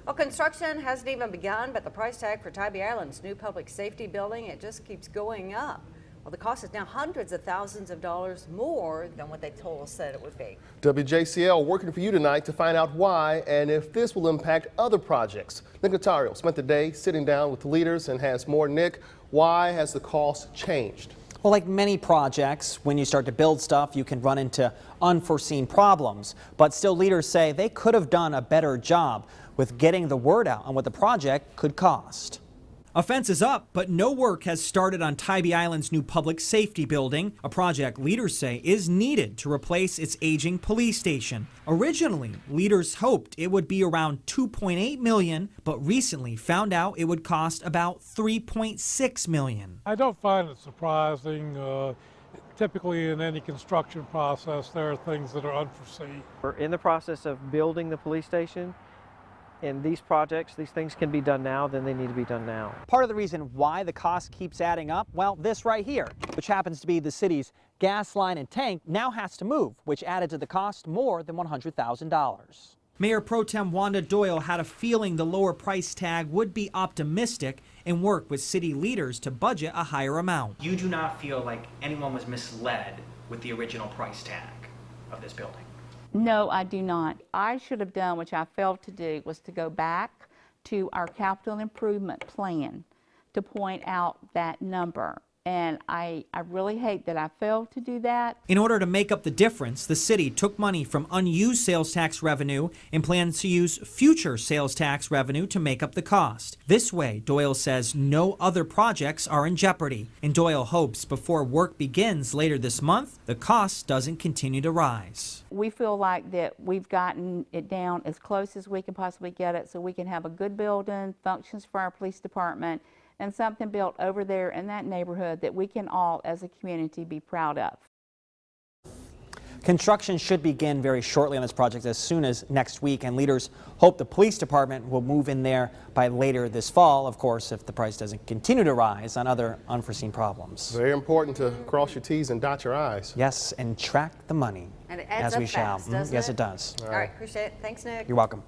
Well, construction hasn't even begun, but the price tag for Tybee Island's new public safety building, it just keeps going up. Well, the cost is now hundreds of thousands of dollars more than what they told us that it would be. WJCL working for you tonight to find out why and if this will impact other projects. Nick Notario spent the day sitting down with the leaders and has more. Nick, why has the cost changed? Well, like many projects, when you start to build stuff, you can run into unforeseen problems. But still, leaders say they could have done a better job with getting the word out on what the project could cost. A fence is up, but no work has started on Tybee Island's new public safety building, a project leaders say is needed to replace its aging police station. Originally, leaders hoped it would be around $2.8 million, but recently found out it would cost about $3.6 million. I don't find it surprising. Typically in any construction process, there are things that are unforeseen. We're in the process of building the police station. In these projects, these things can be done now, then they need to be done now. Part of the reason why the cost keeps adding up, well, this right here, which happens to be the city's gas line and tank, now has to move, which added to the cost more than $100,000. Mayor Pro Tem Wanda Doyle had a feeling the lower price tag would be optimistic and work with city leaders to budget a higher amount. You do not feel like anyone was misled with the original price tag of this building? No, I do not. I should have done, which I failed to do, was to go back to our capital improvement plan to point out that number. And I really hate that I failed to do that. In order to make up the difference, the city took money from unused sales tax revenue and plans to use future sales tax revenue to make up the cost. This way, Doyle says no other projects are in jeopardy. And Doyle hopes before work begins later this month, the cost doesn't continue to rise. We feel like that we've gotten it down as close as we can possibly get it so we can have a good building, functions for our police department, and something built over there in that neighborhood that we can all as a community be proud of. Construction should begin very shortly on this project, as soon as next week, and leaders hope the police department will move in there by later this fall, of course, if the price doesn't continue to rise on other unforeseen problems. Very important to cross your T's and dot your I's. Yes, and track the money. And it adds as we up shall. fast, doesn't Yes, it? it does. All right, appreciate it. Thanks, Nick. You're welcome.